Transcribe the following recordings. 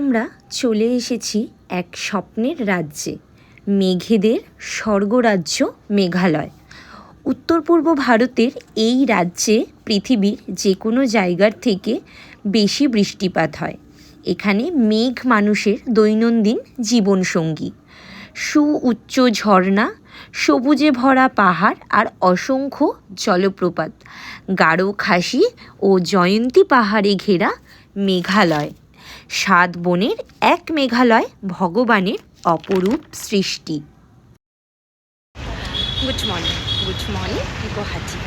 আমরা চলে এসেছি এক স্বপ্নের রাজ্যে, মেঘেদের স্বর্গরাজ্য মেঘালয়। উত্তর পূর্ব ভারতের এই রাজ্যে পৃথিবীর যে কোনো জায়গার থেকে বেশি বৃষ্টিপাত হয়। এখানে মেঘ মানুষের দৈনন্দিন জীবনসঙ্গী। সুউচ্চ ঝর্ণা, সবুজে ভরা পাহাড় আর অসংখ্য জলপ্রপাত, গারো খাসি ও জয়ন্তী পাহাড়ে ঘেরা মেঘালয়। 7 বনের এক মেঘালয় ভগবানের অপরূপ সৃষ্টি। Good morning Guwahati.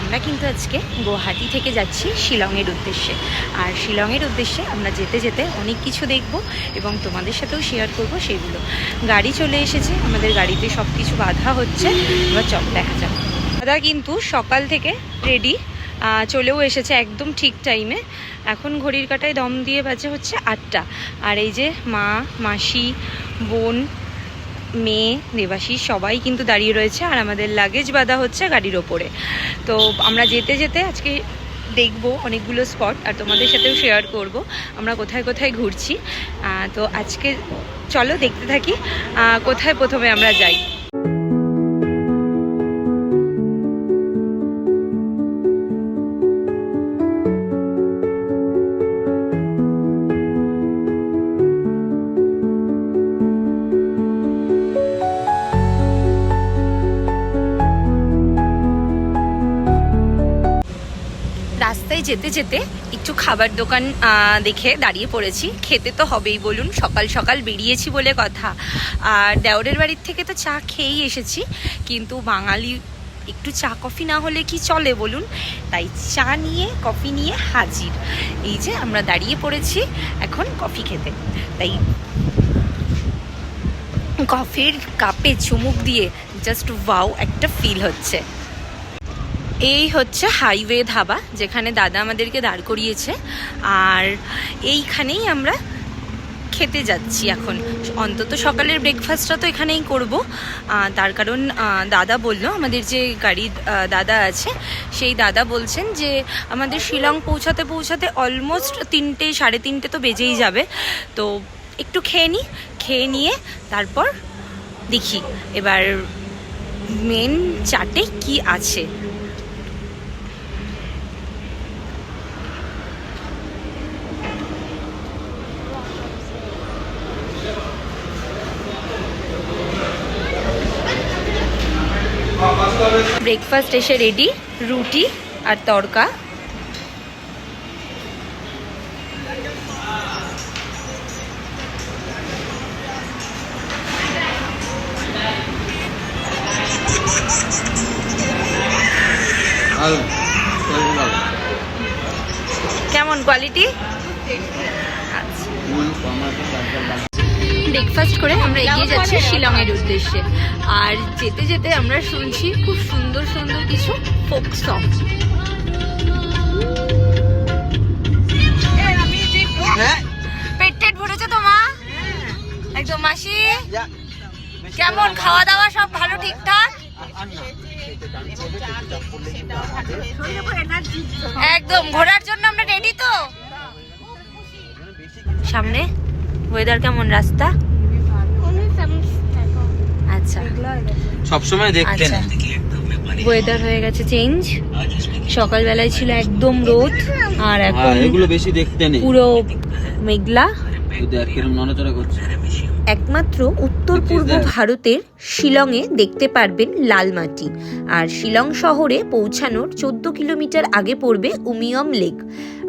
আমরা কিন্তু আজকে গুয়াহাটি থেকে যাচ্ছি শিলংয়ের উদ্দেশ্যে। আর শিলংয়ের উদ্দেশ্যে আমরা যেতে যেতে অনেক কিছু দেখব এবং তোমাদের সাথেও শেয়ার করব সেগুলো। গাড়ি চলে এসেছে, আমাদের গাড়িতে সব কিছু বাঁধা হচ্ছে। এবার চল দেখা যাক। দাদা কিন্তু সকাল থেকে রেডি, চলেও এসেছে একদম ঠিক টাইমে। এখন ঘড়ির কাঁটায় দম দিয়ে বাজে হচ্ছে 8টা। আর এই যে মা, মাসি, বোন, মেয়ে, দেবাশিস সবাই কিন্তু দাঁড়িয়ে রয়েছে। আর আমাদের লাগেজ বাঁধা হচ্ছে গাড়ির ওপরে। তো আমরা যেতে যেতে আজকে দেখবো অনেকগুলো স্পট, আর তোমাদের সাথেও শেয়ার করব আমরা কোথায় কোথায় ঘুরছি। তো আজকে চলো দেখতে থাকি কোথায় প্রথমে আমরা যাই। রাস্তায় যেতে যেতে একটু খাবার দোকান দেখে দাঁড়িয়ে পড়েছি। খেতে তো হবেই বলুন, সকাল সকাল বেরিয়েছি বলে কথা। আর দেওরের বাড়ির থেকে তো চা খেয়েই এসেছি, কিন্তু বাঙালি একটু চা কফি না হলে কি চলে বলুন। তাই চা নিয়ে কফি নিয়ে হাজির। এই যে আমরা দাঁড়িয়ে পড়েছি এখন কফি খেতে। তাই কফির কাপে চুমুক দিয়ে জাস্ট ওয়াও একটা ফিল হচ্ছে। এই হচ্ছে হাইওয়ে ধাবা, যেখানে দাদা আমাদেরকে দাঁড় করিয়েছে। আর এইখানেই আমরা খেতে যাচ্ছি এখন। অন্তত সকালের ব্রেকফাস্টটা তো এখানেই করব। তার কারণ দাদা বললো, আমাদের যে গাড়ির দাদা আছে সেই দাদা বলছেন যে আমাদের শিলং পৌঁছাতে পৌঁছাতে অলমোস্ট 3টে সাড়ে 3টে তো বেজেই যাবে। তো একটু খেয়ে নিয়ে তারপর দেখি এবার মেন চাটে কি আছে। ব্রেকফাস্ট এসে রেডি, রুটি আর তড়কা। কেমন কোয়ালিটি? ব্রেকফাস্ট করে আমরা এগিয়ে যাচ্ছি শিলংয়ের উদ্দেশ্যে। আর যেতে যেতে আমরা শুনছি খুব সুন্দর সুন্দর কিছু ফোক সং। পেট ভরেছে তো মা? একদম। মাসি কেমন খাওয়া দাওয়া সব ভালো ঠিকঠাক? একদম ঘোরার জন্য আমরা রেডি তো। সামনে ওয়েদার কেমন? রাস্তা আচ্ছা, সবসময় দেখতে না। ওয়েদার হয়ে গেছে চেঞ্জ। সকালবেলায় ছিল একদম রোদ, আর এখন এগুলো বেশি দেখতে নেই, পুরো মেঘলা। একমাত্র উত্তর পূর্ব ভারতের শিলংয়ে দেখতে পারবেন লাল মাটি। আর শিলং শহরে পৌঁছানোর 14 কিলোমিটার আগে পড়বে উমিয়ম লেক।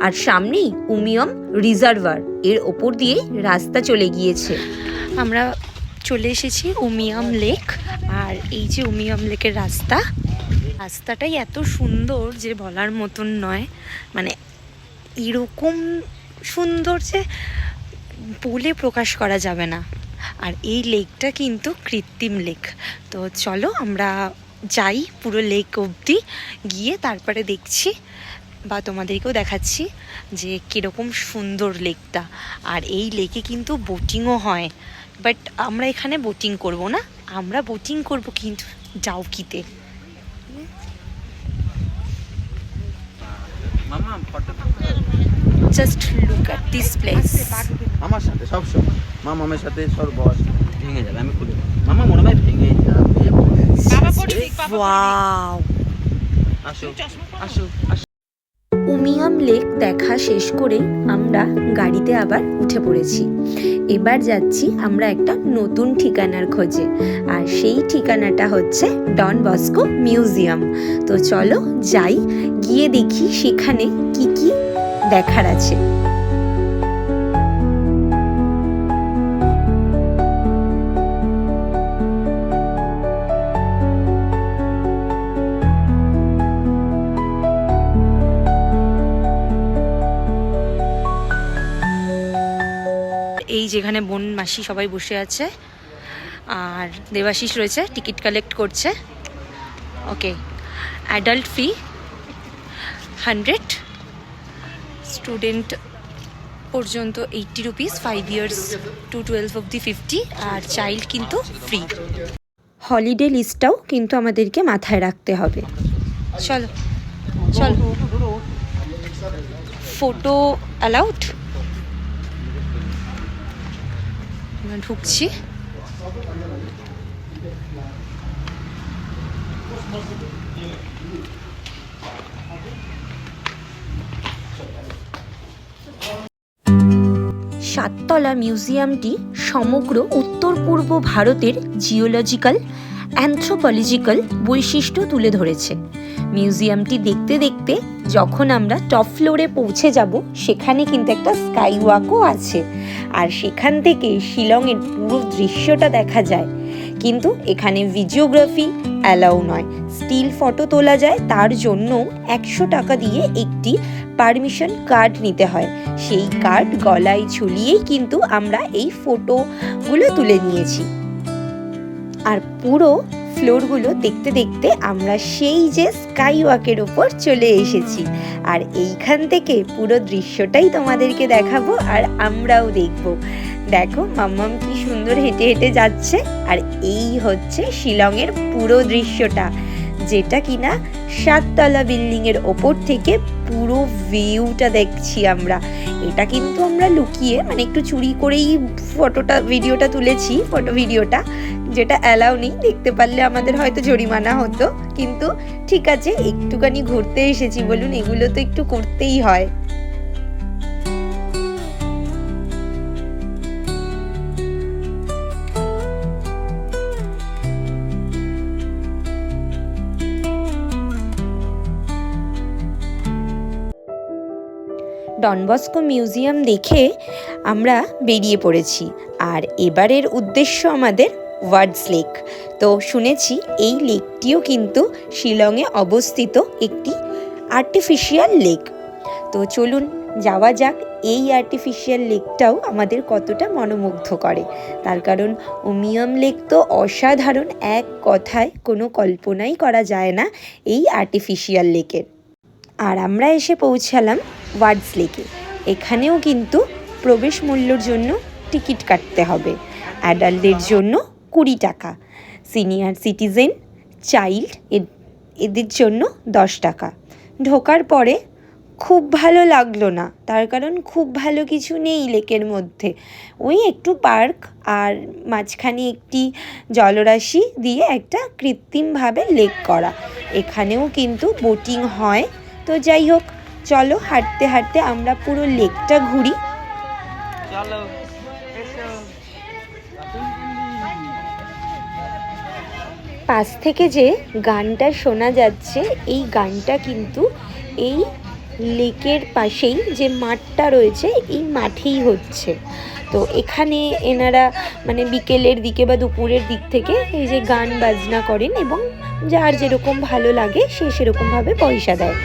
আর সামনেই উমিয়ম রিজার্ভার, এর ওপর দিয়ে রাস্তা চলে গিয়েছে। আমরা চলে এসেছি উমিয়ম লেক। আর এই যে উমিয়ম লেকের রাস্তাটাই এত সুন্দর যে বলার মতন নয়। মানে এরকম সুন্দর যে বলে প্রকাশ করা যাবে না। আর এই লেকটা কিন্তু কৃত্রিম লেক। তো চলো আমরা যাই পুরো লেক অবধি, গিয়ে তারপরে দেখছি বা তোমাদেরকেও দেখাচ্ছি যে কীরকম সুন্দর লেকটা। আর এই লেকে কিন্তু বোটিংও হয়, বাট আমরা এখানে বোটিং করব না, আমরা বোটিং করব কিন্তু ডাউকিতে। Just look at this place. আমার সাথে সবসময় মামামের সাথে সর বস ভেঙে যাবে, আমি খুলে দেবো। মামা মনে হয় ভেঙে যাবে। ওয়াও, আসো আসো আসো। উমিয়াম লেক দেখা শেষ করে আমরা গাড়িতে আবার উঠে পড়েছি। এবার যাচ্ছি আমরা একটা নতুন ঠিকানার খোঁজে, আর সেই ঠিকানাটা হচ্ছে ডন বস্কো মিউজিয়াম। তো চলো যাই, গিয়ে দেখি সেখানে কি কি দেখার আছে। এই যেখানে বোন মাসি সবাই বসে আছে, আর দেবাশিস রয়েছে টিকিট কালেক্ট করছে। ওকে, অ্যাডাল্ট ফি 100, স্টুডেন্ট পর্যন্ত 80 রুপিস, 5 ইয়ার্স টু 12 অবধি 50, আর চাইল্ড কিন্তু ফ্রি। হলিডে লিস্টটাও কিন্তু আমাদেরকে মাথায় রাখতে হবে। চলো চলো, ফটো অ্যালাউড। ঢুকছি। সাততলা মিউজিয়ামটি সমগ্র উত্তর পূর্ব ভারতের জিওলজিক্যাল, অ্যানথ্রোপোলজিক্যাল বৈশিষ্ট্য তুলে ধরেছে। মিউজিয়ামটি দেখতে দেখতে যখন আমরা টপ ফ্লোরে পৌঁছে যাব, সেখানে কিন্তু একটা স্কাই ওয়াকও আছে, আর সেখান থেকে শিলংয়ের পুরো দৃশ্যটা দেখা যায়। কিন্তু এখানে ভিডিওগ্রাফি অ্যালাউ নয়, স্টিল ফটো তোলা যায়, তার জন্য 100 টাকা দিয়ে একটি পারমিশন কার্ড নিতে হয়। সেই কার্ড গলায় ঝুলিয়েই কিন্তু আমরা এই ফটোগুলো তুলে নিয়েছি। আর পুরো ফ্লোরগুলো দেখতে দেখতে আমরা সেই যে স্কাই ওয়াকের ওপর চলে এসেছি, আর এইখান থেকে পুরো দৃশ্যটাই তোমাদেরকে দেখাবো, আর আমরাও দেখবো। দেখো মাম্মাম কি সুন্দর হেঁটে হেঁটে যাচ্ছে, আর এই হচ্ছে শিলংয়ের পুরো দৃশ্যটা, যেটা কিনা 7তলা বিল্ডিংয়ের ওপর থেকে পুরো ভিউটা দেখছি আমরা। এটা কিন্তু আমরা লুকিয়ে, মানে একটু চুরি করেই ভিডিওটা তুলেছি, ফটো ভিডিওটা, যেটা অ্যালাউ নেই। দেখতে পারলে আমাদের হয়তো জরিমানা হতো, কিন্তু ঠিক আছে, একটুখানি ঘুরতে এসেছি বলুন, এগুলো তো একটু করতেই হয়। ডন বস্কো মিউজিয়াম দেখে আমরা বেরিয়ে পড়েছি, আর এবারের উদ্দেশ্য আমাদের ওয়ার্ডস লেক। তো শুনেছি এই লেকটিও কিন্তু শিলংয়ে অবস্থিত একটি আর্টিফিশিয়াল লেক। তো চলুন যাওয়া যাক, এই আর্টিফিশিয়াল লেকটাও আমাদের কতটা মনোমুগ্ধ করে। তার কারণ উমিয়াম লেক তো অসাধারণ, এক কথায় কোনো কল্পনাই করা যায় না এই আর্টিফিশিয়াল লেকের। আর আমরা এসে পৌঁছালাম ওয়ার্ডস লেকে। এখানেও কিন্তু প্রবেশ মূল্যর জন্য টিকিট কাটতে হবে। অ্যাডাল্টদের জন্য 20 টাকা, সিনিয়র সিটিজেন, চাইল্ড এদের জন্য 10 টাকা। ঢোকার পরে খুব ভালো লাগলো না, তার কারণ খুব ভালো কিছু নেই লেকের মধ্যে। ওই একটু পার্ক আর মাঝখানে একটি জলরাশি দিয়ে একটা কৃত্রিমভাবে লেক করা। এখানেও কিন্তু বোটিং হয়। তো যাই হোক, চলো হাঁটতে হাঁটতে আমরা পুরো লেকটা ঘুরি। পাশ থেকে যে গানটা শোনা যাচ্ছে, এই গানটা কিন্তু এই লেকের পাশেই যে মাঠটা রয়েছে, এই মাঠেই হচ্ছে। তো এখানে এনারা মানে বিকেলের দিকে বা দুপুরের দিক থেকে এই যে গান বাজনা করেন, এবং যার যেরকম ভালো লাগে সে সেরকমভাবে পয়সা দেয়।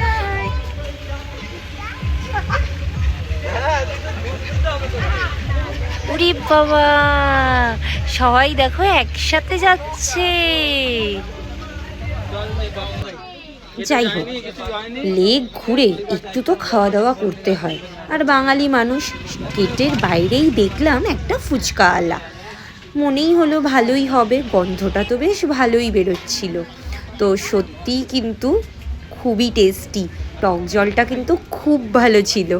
ওরে বাবা, সবাই দেখো একসাথে যাচ্ছে। যাই হোক, লেক ঘুরে একটু তো খাওয়া দাওয়া করতে হয়, আর বাঙালি মানুষ, গেটের বাইরেই দেখলাম একটা ফুচকা আলা। মনেই হলো ভালোই হবে, গন্ধটা তো বেশ ভালোই বেরোচ্ছিল। তো সত্যিই কিন্তু খুবই টেস্টি, টক জলটা কিন্তু খুব ভালো ছিল।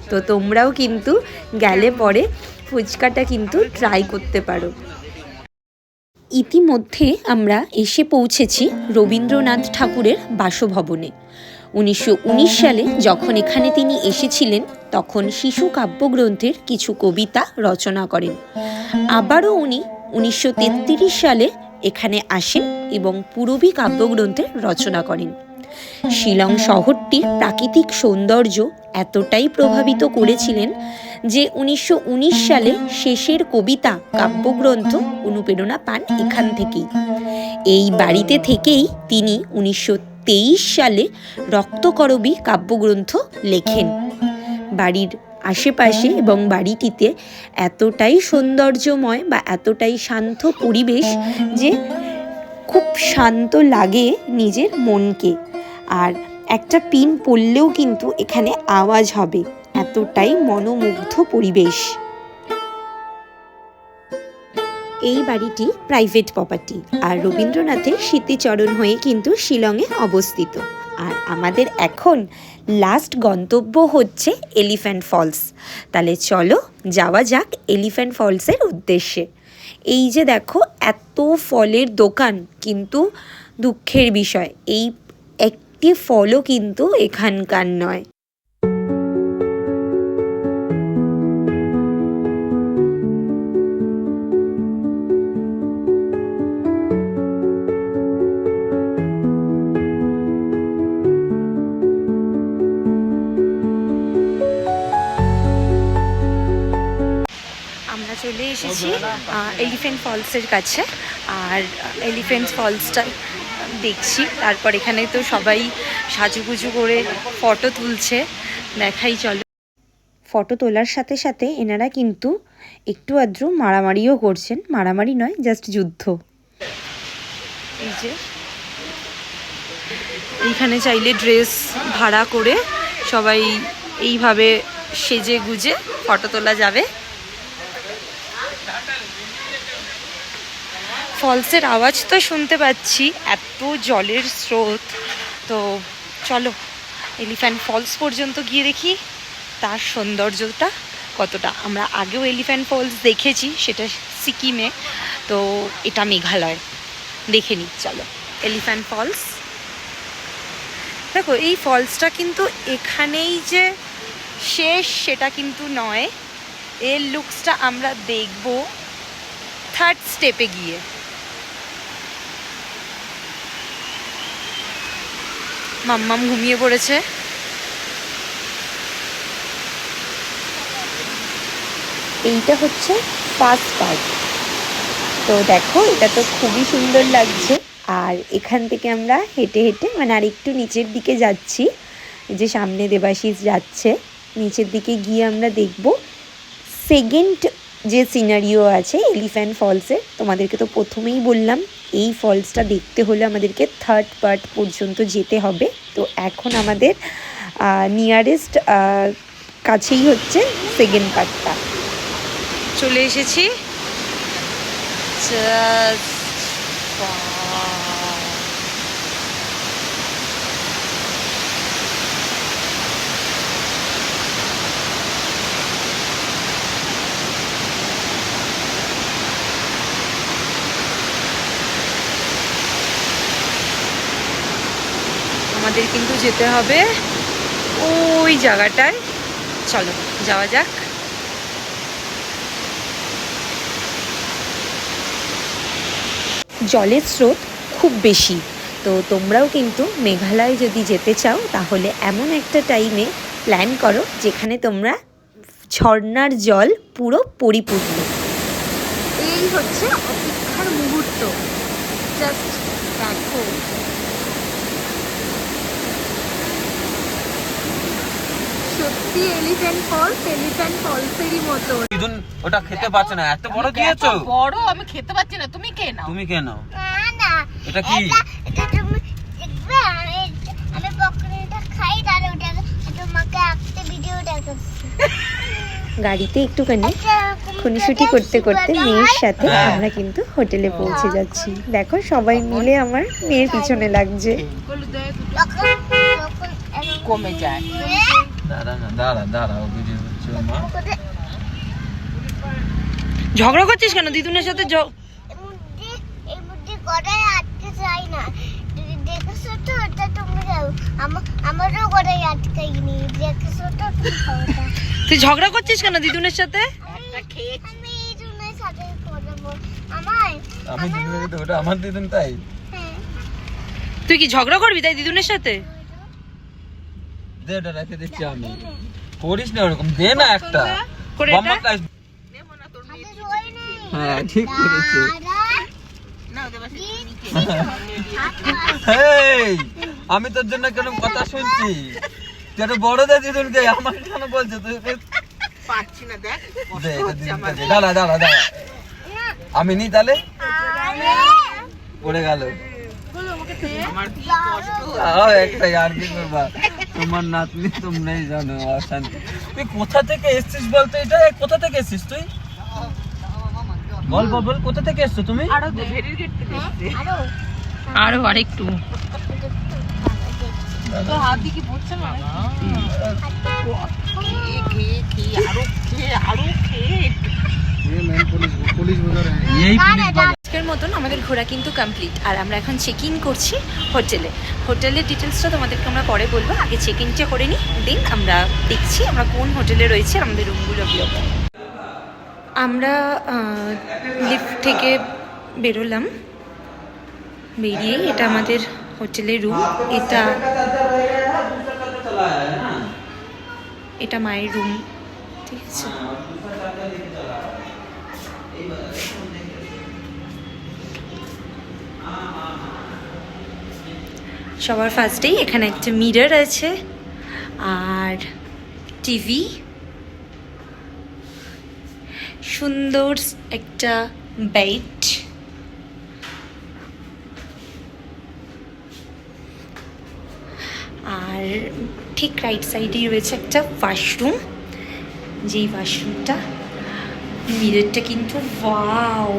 তো তোমরাও কিন্তু গেলে পরে ফুচকাটা কিন্তু ট্রাই করতে পারো। ইতিমধ্যে আমরা এসে পৌঁছেছি রবীন্দ্রনাথ ঠাকুরের বাসভবনে। 1919 সালে যখন এখানে তিনি এসেছিলেন তখন শিশু কাব্যগ্রন্থের কিছু কবিতা রচনা করেন। আবারও উনি 1933 সালে এখানে আসেন এবং পূরবী কাব্যগ্রন্থের রচনা করেন। শিলং শহরটির প্রাকৃতিক সৌন্দর্য এতটাই প্রভাবিত করেছিলেন যে 1919 সালে শেষের কবিতা কাব্যগ্রন্থ অনুপ্রেরণা পান এখান থেকেই। এই বাড়িতে থেকেই তিনি 1923 সালে রক্তকরবী কাব্যগ্রন্থ লেখেন। বাড়ির আশেপাশে এবং বাড়িটিতে এতটাই সৌন্দর্যময় বা এতটাই শান্ত পরিবেশ যে খুব শান্ত লাগে নিজের মনকে। আর একটা পিন পড়লেও কিন্তু এখানে আওয়াজ হবে, এতটাই মনোমুগ্ধ পরিবেশ। এই বাড়িটি প্রাইভেট প্রপার্টি আর রবীন্দ্রনাথের স্মৃতিচরণ হয়ে কিন্তু শিলংয়ে অবস্থিত। আর আমাদের এখন লাস্ট গন্তব্য হচ্ছে এলিফ্যান্ট ফলস। তাহলে চলো যাওয়া যাক এলিফ্যান্ট ফলসের উদ্দেশ্যে। এই যে দেখো এত ফলের দোকান, কিন্তু দুঃখের বিষয় এই একটি ফলও কিন্তু এখানকার নয়। আমরা চলে এসেছি এলিফ্যান্ট ফলসের কাছে। আর এলিফ্যান্ট ফলসটা দেখছি, তারপর এখানে তো সবাই সাজুগুজু করে ফটো তুলছে, দেখাই চলো। ফটো তোলার সাথে সাথে এনারা কিন্তু একটু আধটু মারামারিও করছেন। মারামারি নয়, জাস্ট যুদ্ধ। এই যে এইখানে চাইলে ড্রেস ভাড়া করে সবাই এইভাবে সেজে গুজে ফটো তোলা যাবে। ফলসের আওয়াজ তো শুনতে পাচ্ছি, এত জলের স্রোত। তো চলো এলিফ্যান্ট ফলস পর্যন্ত গিয়ে দেখি তার সৌন্দর্যটা কতটা। আমরা আগেও এলিফ্যান্ট ফলস দেখেছি, সেটা সিকিমে, তো এটা মেঘালয়। দেখে নিই চলো এলিফ্যান্ট ফলস। দেখো এই ফলসটা কিন্তু এখানেই যে শেষ সেটা কিন্তু নয়, এর লুকসটা আমরা দেখব থার্ড স্টেপে গিয়ে। মাম্মাম ঘুমিয়ে পড়েছে। এইটা হচ্ছে ফার্স্ট পার্ট। তো দেখো এটা তো খুবই সুন্দর লাগছে। আর এখান থেকে আমরা হেঁটে হেঁটে মানে আর একটু নিচের দিকে যাচ্ছি, যে সামনে দেবাশিস যাচ্ছে, নিচের দিকে গিয়ে আমরা দেখব সেকেন্ড যে সিনারিও আছে এলিফ্যান্ট ফলসে। তোমাদেরকে তো প্রথমেই বললাম এই ফলসটা দেখতে হলে আমাদেরকে থার্ড পার্ট পর্যন্ত যেতে হবে। তো এখন আমাদের নিয়ারেস্ট কাছেই হচ্ছে সেকেন্ড পার্টটা। চলে এসেছি। আমাদের কিন্তু যেতে হবে ওই জায়গাটায়। চলো যাওয়া যাক। জলের স্রোত খুব বেশি, তো তোমরাও কিন্তু মেঘালয় যদি যেতে চাও তাহলে এমন একটা টাইমে প্ল্যান করো যেখানে তোমরা ঝর্ণার জল পুরো পরিপূর্ণ। এই হচ্ছে অপেক্ষার মুহূর্ত, জাস্ট দেখো। সত্যি এলিফ্যান্ট ফলসেরই মতো। ওটা খেতে পারছে না, এত বড় দিয়েছো। বড় আমি খেতে পাচ্ছি না, তুমি কে নাও। তুমি কে নাও? না এটা কি? এটা তুমি দেখবে, আমি পকোড়াটা খাই, তাহলে ওটা তোমাকে একটা ভিডিও দেখাচ্ছি। গাড়িতে একটুখানি খুনসুটি করতে করতে মেয়ের সাথে আমরা কিন্তু হোটেলে পৌঁছে যাচ্ছি। দেখো সবাই মিলে আমার মেয়ের পিছনে লাগছে। কমে যায়। দাঁড়া না, দাঁড়া দাঁড়া, ভিডিও মা ঝগড়া করছিস কেন দিদুনের সাথে? এই বুদ্ধি গড়ায় আটকে যায় না। দেখেছো তো ওটা তুমি যাও, আমারও গড়ায় আটকাইনি। দেখেছো তো তুমি খাওয়াটা। তুই ঝগড়া করছিস কেন দিদুনের সাথে? আমি এই জন্যই সাথে করবো আমি দিদুন তো ওটা আমার দিদুন তাই। হ্যাঁ তুই কি ঝগড়া করবি তাই দিদুনের সাথে? দে ওটা রেখে দিচ্ছি আমি। করিস না ওরকম, দে না একটা করে বাম্মা এটা? কাজ। হাতে জয় নেই। হ্যাঁ ঠিক করেছে। দাদা এই আমি তোর জন্য কেন কথা শুনছি? তুই একটা বড় দে দিদুনকে, আমার কেন বলছে তুই? পাচ্ছি না দেখ দে এটা দিদুনকে দে। দাঁড়া দাঁড়া দাঁড়া, আমি নি তাহলে পড়ে গেল। আমার কি কষ্ট। একটা আর কি করবা, তোমার নাতনি তোমরাই জানো অশান্তি। তুই কোথা থেকে এসছিস বলতো? এটা কোথা থেকে এসছিস তুই? বল বল বল, কোথা থেকে এসছো তুমি? আরো ভেরির গেট থেকে এসছে। আরো আরেকটু। তো হাত দিয়ে কি পড়ছে না? খেয়ে আরো খেয়ে এই পুলিশ বাজার। আজকের মতন আমাদের ঘোরা কিন্তু কমপ্লিট, আর আমরা এখন চেক ইন করছি হোটেলে। হোটেলের ডিটেলসটা তোমাদেরকে আমরা পরে বলবো, আগে চেক ইনটা করে নিই, দেন আমরা দেখছি আমরা কোন হোটেলে রয়েছি, আর আমাদের রুমগুলো কী। আমরা লিফট থেকে বেরোলাম, বেরিয়ে এটা আমাদের হোটেলের রুম। এটা মায়ের রুম, ঠিক আছে। সবার ফার্স্টেই এখানে একটা মিরর আছে, আর টিভি, সুন্দর একটা বেড, আর ঠিক রাইট সাইডেই রয়েছে একটা ওয়াশরুম, যেই ওয়াশরুমটা মিররটা কিন্তু ওয়াও।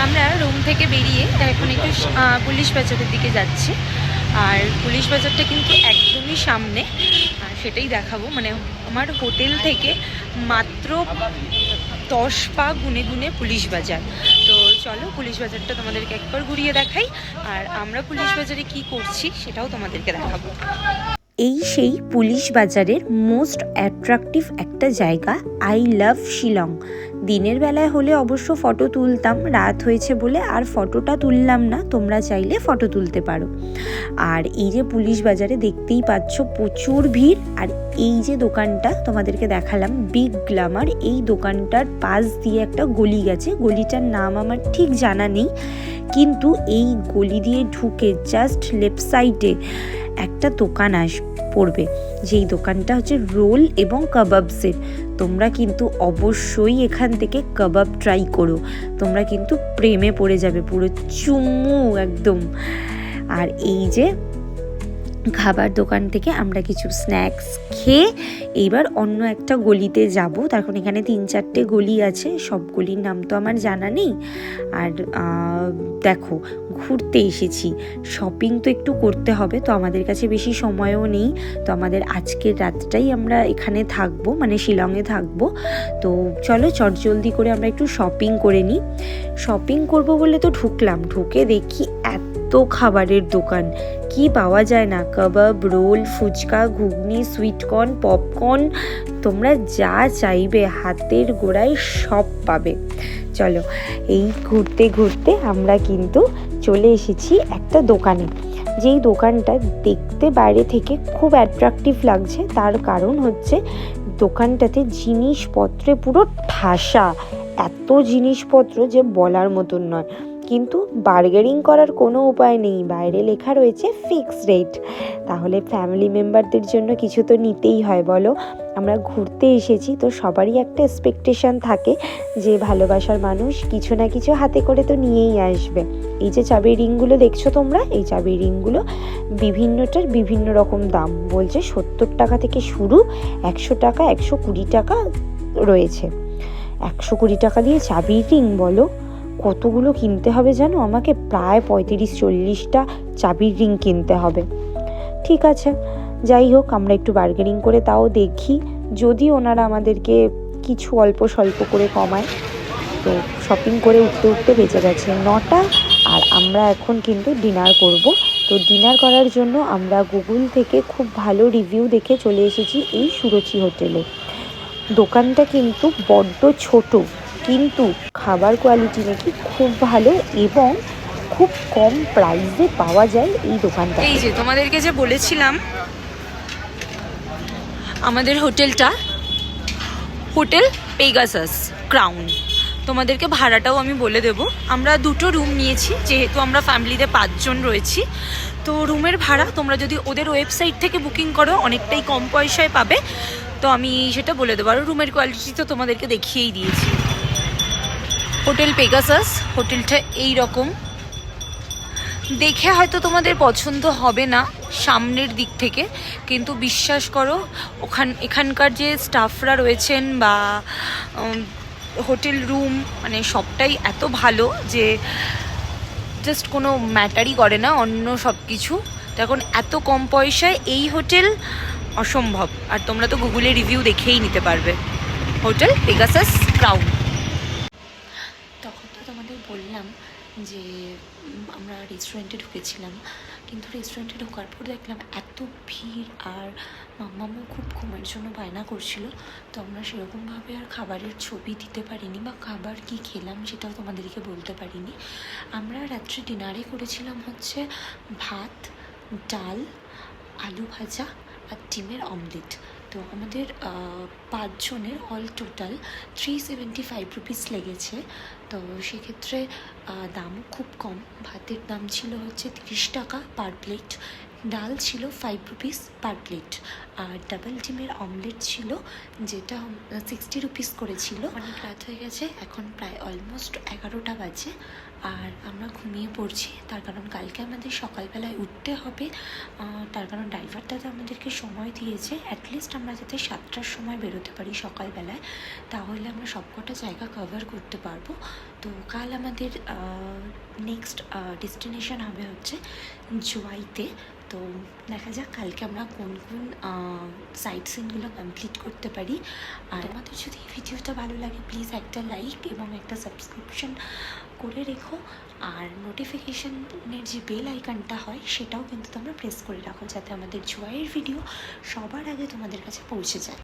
আমরা রুম থেকে বেরিয়ে এখন একটু পুলিশ বাজারের দিকে যাচ্ছি, আর পুলিশ বাজারটা কিন্তু একদমই সামনে, আর সেটাই দেখাবো। মানে আমার হোটেল থেকে মাত্র 10 পা গুনে গুনে পুলিশ বাজার। তো চলো পুলিশ বাজারটা তোমাদেরকে একবার ঘুরিয়ে দেখাই, আর আমরা পুলিশ বাজারে কি করছি সেটাও তোমাদেরকে দেখাবো। এই সেই পুলিশ বাজারের মোস্ট অ্যাট্রাকটিভ একটা জায়গা, আই লাভ শিলং। দিনের বেলায় হলে অবশ্য ফটো তুলতাম, রাত হয়েছে বলে আর ফটোটা তুললাম না, তোমরা চাইলে ফটো তুলতে পারো। আর এই যে পুলিশ বাজারে দেখতেই পাচ্ছ প্রচুর ভিড়, আর এই যে দোকানটা তোমাদেরকে দেখালাম বিগ গ্ল্যামার, এই দোকানটার পাশ দিয়ে একটা গলি গেছে, গলিটার নাম আমার ঠিক জানা নেই, কিন্তু এই গলি দিয়ে ঢুকে জাস্ট লেফট সাইডে একটা দোকান পড়বে, যেই দোকানটা হচ্ছে রোল এবং কাবাবসের। তোমরা কিন্তু অবশ্যই এখান থেকে কাবাব ট্রাই করো, তোমরা কিন্তু প্রেমে পড়ে যাবে, পুরো চুম্মু একদম। আর এই যে খাবার দোকান থেকে আমরা কিছু স্ন্যাক্স খেয়ে এইবার অন্য একটা গলিতে যাব। তখন এখানে 3-4টে গলি আছে, সব গলির নাম তো আমার জানা নেই। আর দেখো ঘুরতে এসেছি, শপিং তো একটু করতে হবে, তো আমাদের কাছে বেশি সময়ও নেই, তো আমাদের আজকের রাতটাই আমরা এখানে থাকবো, মানে শিলংয়ে থাকবো। তো চলো চটজলদি করে আমরা একটু শপিং করে নিই। শপিং করব বলে তো ঢুকলাম, ঢুকে দেখি এত খাবারের দোকান, কি পাওয়া যায় না, কাবাব, রোল, ফুচকা, ঘুগনি, সুইটকর্ন, পপকর্ন, তোমরা যা চাইবে হাতের গোড়ায় সব পাবে। চলো এই ঘুরতে ঘুরতে আমরা কিন্তু চলে এসেছি একটা দোকানে, যেই দোকানটা দেখতে বাইরে থেকে খুব অ্যাট্রাকটিভ লাগছে, তার কারণ হচ্ছে দোকানটাতে জিনিসপত্রে পুরো ঠাসা, এত জিনিসপত্র যে বলার মতন নয়, কিন্তু বার্গেনিং করার কোনো উপায় নেই, বাইরে লেখা রয়েছে ফিক্সড রেট। তাহলে ফ্যামিলি মেম্বারদের জন্য কিছু তো নিতেই হয় বলো, আমরা ঘুরতে এসেছি তো সবারই একটা এক্সপেকটেশন থাকে যে ভালোবাসার মানুষ কিছু না কিছু হাতে করে তো নিয়েই আসবে। এই যে চাবির রিংগুলো দেখছো তোমরা, এই চাবির রিংগুলো বিভিন্নটার বিভিন্ন রকম দাম, বলছে 70 টাকা থেকে শুরু, 100 টাকা, 120 টাকা রয়েছে। 120 টাকা দিয়ে চাবির রিং বলো, কতগুলো কিনতে হবে জানো, আমাকে প্রায় 35-40টা চাবির রিং কিনতে হবে। ঠিক আছে, যাই হোক, আমরা একটু বার্গেনিং করে তাও দেখি যদি ওনারা আমাদেরকে কিছু অল্প স্বল্প করে কমায়। তো শপিং করে উঠতে উঠতে বেঁচে গেছে 9টা, আর আমরা এখন কিন্তু ডিনার করব। তো ডিনার করার জন্য আমরা গুগল থেকে খুব ভালো রিভিউ দেখে চলে এসেছি এই সুরুচি হোটেলে। দোকানটা কিন্তু বড্ড ছোট, কিন্তু খাবার কোয়ালিটি নাকি খুব ভালো এবং খুব কম প্রাইসে পাওয়া যায় এই দোকানটা। এই যে তোমাদেরকে যে বলেছিলাম আমাদের হোটেলটা হোটেল পেগাসাস ক্রাউন, তোমাদেরকে ভাড়াটাও আমি বলে দেব। আমরা 2টো রুম নিয়েছি, যেহেতু আমরা ফ্যামিলিতে 5 জন রয়েছি। তো রুমের ভাড়া তোমরা যদি ওদের ওয়েবসাইট থেকে বুকিং করো অনেকটাই কম পয়সায় পাবে। তো আমি সেটা বলে দেবো। আর রুমের কোয়ালিটি তো তোমাদেরকে দেখিয়েই দিয়েছি। হোটেল পেগাসাস, হোটেলটা এই রকম দেখে হয়তো তোমাদের পছন্দ হবে না সামনের দিক থেকে, কিন্তু বিশ্বাস করো এখানকার যে স্টাফরা রয়েছেন বা হোটেল রুম মানে সবটাই এত ভালো যে জাস্ট কোনো ম্যাটারই করে না অন্য সব কিছু। তো এখন এত কম পয়সায় এই হোটেল অসম্ভব। আর তোমরা তো গুগলে রিভিউ দেখেই নিতে পারবে। Hotel Pegasus crown. তখন তো তোমাদের বললাম যে আমরা রেস্টুরেন্টে ঢুকেছিলাম, কিন্তু রেস্টুরেন্টে ঢোকার পর দেখলাম এত ভিড়, আর মাম্মামও খুব ঘুমের জন্য বায়না করছিল। তো আমরা সেরকমভাবে আর খাবারের ছবি দিতে পারিনি বা খাবার কি খেলাম সেটাও তোমাদেরকে বলতে পারিনি। আমরা রাত্রে ডিনারে করেছিলাম হচ্ছে ভাত, ডাল, আলু ভাজা আর ডিমের অমলেট। তো আমাদের 5 জনের অল টোটাল 375 রুপিস লেগেছে। তো সেক্ষেত্রে দামও খুব কম। ভাতের দাম ছিল হচ্ছে 30 টাকা পার প্লেট, ডাল ছিল 5 রুপিস পার প্লেট, আর ডাবল ডিমের অমলেট ছিল যেটা 60 রুপিস করেছিল। অনেক রাত হয়ে গেছে, এখন প্রায় অলমোস্ট 11টা বাজে, আর আমরা ঘুমিয়ে পড়ছি। তার কারণ কালকে আমাদের সকালবেলায় উঠতে হবে। তার কারণ ড্রাইভারটা তো আমাদেরকে সময় দিয়েছে অ্যাটলিস্ট আমরা যাতে 7টার সময় বেরোতে পারি সকালবেলায়, তাহলে আমরা সবকটা জায়গা কভার করতে পারবো। তো কাল আমাদের নেক্সট ডেস্টিনেশন হবে হচ্ছে জুয়াইতে। তো দেখা যাক কালকে আমরা কোন কোন সাইট সিনগুলো কমপ্লিট করতে পারি। আর আমাদের যদি এই ভিডিওটা ভালো লাগে প্লিজ একটা লাইক এবং একটা সাবস্ক্রিপশন করে রেখো, আর নোটিফিকেশনের যে বেল আইকনটা হয় সেটাও কিন্তু তোমরা প্রেস করে রাখো, যাতে আমাদের জুয়াইয়ের ভিডিও সবার আগে তোমাদের কাছে পৌঁছে যায়।